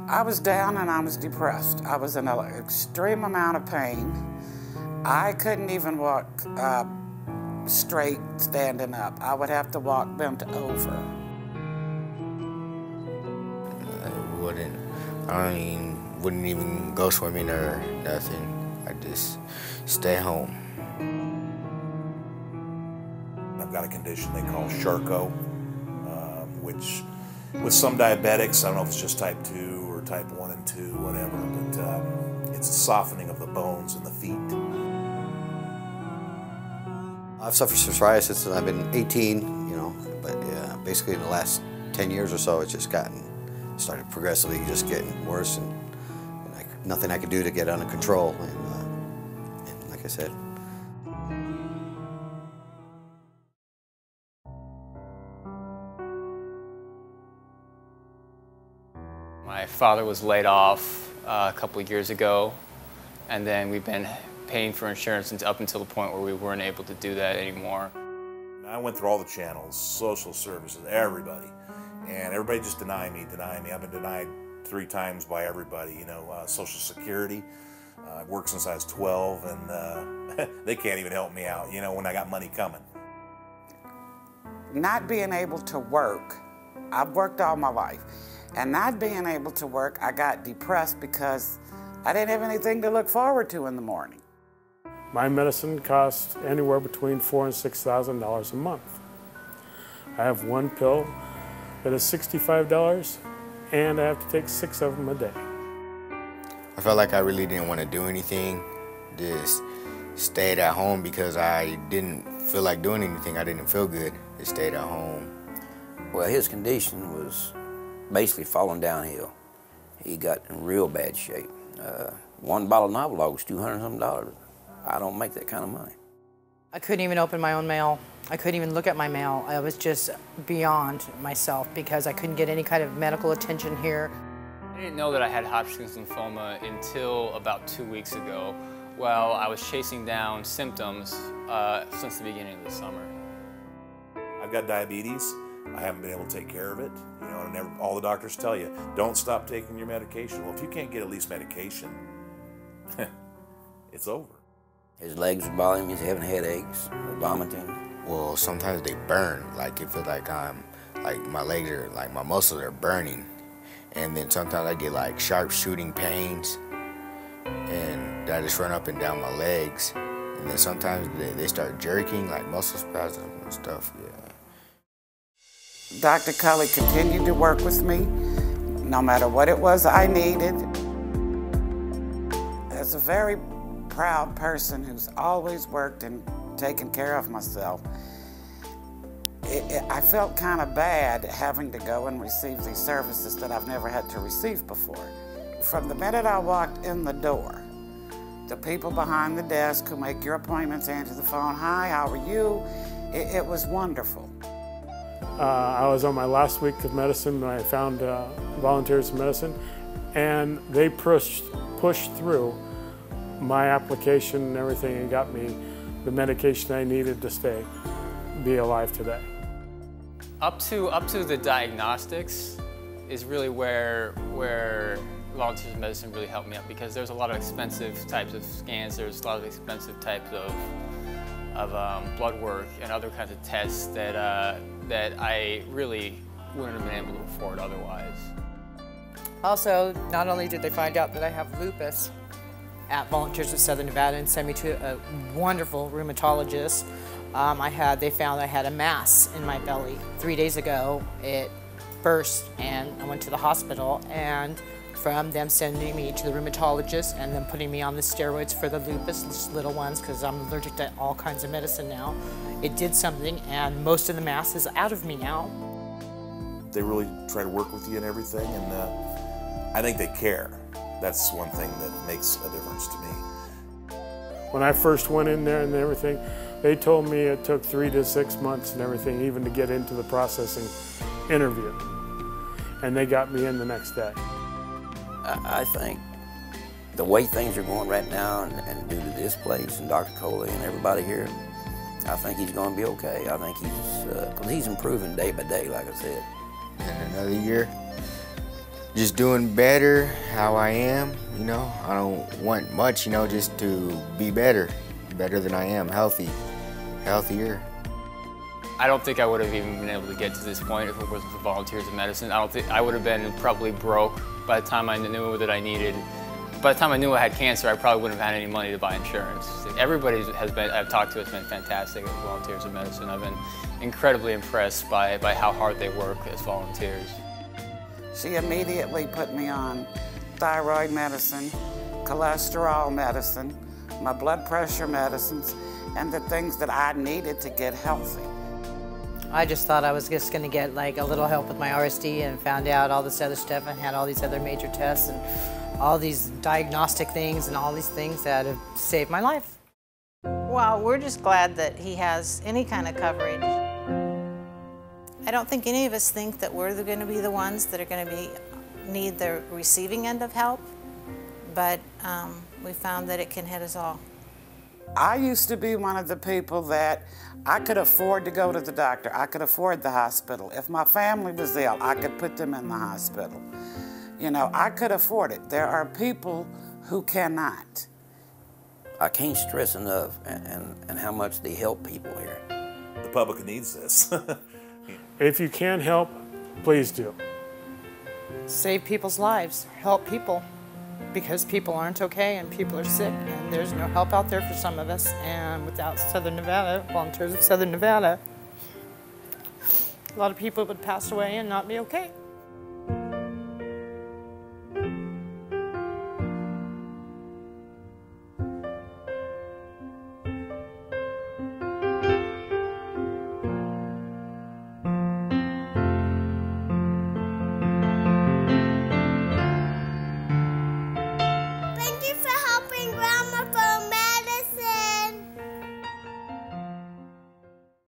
I was down and I was depressed. I was in an extreme amount of pain. I couldn't even walk straight standing up. I would have to walk bent over. I wouldn't even go swimming or nothing. I just stay home. I've got a condition they call Charcot, which with some diabetics, I don't know if it's just type 2 or type 1 and 2, whatever, but it's a softening of the bones in the feet. I've suffered from psoriasis since I've been 18, but yeah, basically in the last 10 years or so, it's just started progressively just getting worse, and nothing I could do to get under control, and like I said. My father was laid off a couple of years ago, and then we've been paying for insurance up until the point where we weren't able to do that anymore. I went through all the channels, social services, everybody, and everybody just denied me. I've been denied 3 times by everybody, Social Security. I've worked since I was 12, and they can't even help me out, when I got money coming. Not being able to work, I've worked all my life, and not being able to work, I got depressed because I didn't have anything to look forward to in the morning. My medicine costs anywhere between $4,000 and $6,000 a month. I have one pill that is $65, and I have to take 6 of them a day. I felt like I really didn't want to do anything, just stayed at home because I didn't feel like doing anything. I didn't feel good, just stayed at home. Well, his condition was basically falling downhill. He got in real bad shape. One bottle of Novolog was $200-something. I don't make that kind of money. I couldn't even open my own mail. I couldn't even look at my mail. I was just beyond myself because I couldn't get any kind of medical attention here. I didn't know that I had Hodgkin's lymphoma until about 2 weeks ago, while I was chasing down symptoms since the beginning of the summer. I've got diabetes. I haven't been able to take care of it. And all the doctors tell you, don't stop taking your medication. Well, if you can't get at least medication, it's over. His legs are bothering me, he's having headaches, vomiting. Well, sometimes they burn, like it feels like my legs are, like my muscles are burning. And then sometimes I get like sharp shooting pains, and I just run up and down my legs. And then sometimes they start jerking, like muscle spasms and stuff, yeah. Dr. Cully continued to work with me, no matter what it was I needed. As a very proud person who's always worked and taken care of myself, I felt kind of bad having to go and receive these services that I've never had to receive before. From the minute I walked in the door, the people behind the desk who make your appointments answer the phone, "Hi, how are you?" It was wonderful. I was on my last week of medicine when I found Volunteers of Medicine, and they pushed through my application and everything and got me the medication I needed to be alive today. Up to the diagnostics is really where Volunteers of Medicine really helped me out, because there's a lot of expensive types of scans, there's a lot of expensive types of blood work and other kinds of tests that I really wouldn't have been able to afford otherwise. Also, not only did they find out that I have lupus at Volunteers of Southern Nevada and sent me to a wonderful rheumatologist, they found I had a mass in my belly. 3 days ago, it burst and I went to the hospital, and from them sending me to the rheumatologist and then putting me on the steroids for the lupus, little ones, because I'm allergic to all kinds of medicine now, it did something, and most of the mass is out of me now. They really try to work with you and everything, and I think they care. That's one thing that makes a difference to me. When I first went in there and everything, they told me it took 3 to 6 months and everything even to get into the processing interview. And they got me in the next day. I think the way things are going right now, and due to this place and Dr. Coley and everybody here, I think he's going to be okay. I think because he's improving day by day, like I said. In another year, just doing better how I am, you know. I don't want much, you know, just to be better than I am, healthier. I don't think I would have even been able to get to this point if it wasn't for Volunteers in Medicine. I don't think I would have been probably broke by the time I knew that I needed. By the time I knew I had cancer, I probably wouldn't have had any money to buy insurance. Everybody I've talked to has been fantastic at Volunteers in Medicine. I've been incredibly impressed by how hard they work as volunteers. She immediately put me on thyroid medicine, cholesterol medicine, my blood pressure medicines, and the things that I needed to get healthy. I just thought I was just going to get like a little help with my RSD, and found out all this other stuff and had all these other major tests and all these diagnostic things and all these things that have saved my life. Well, we're just glad that he has any kind of coverage. I don't think any of us think that we're going to be the ones that are going to need the receiving end of help, but we found that it can hit us all. I used to be one of the people that I could afford to go to the doctor. I could afford the hospital. If my family was ill, I could put them in the hospital. You know, I could afford it. There are people who cannot. I can't stress enough and how much they help people here. The public needs this. If you can help, please do. Save people's lives, help people, because people aren't okay and people are sick, and there's no help out there for some of us. And without Southern Nevada, Volunteers of Southern Nevada, a lot of people would pass away and not be okay.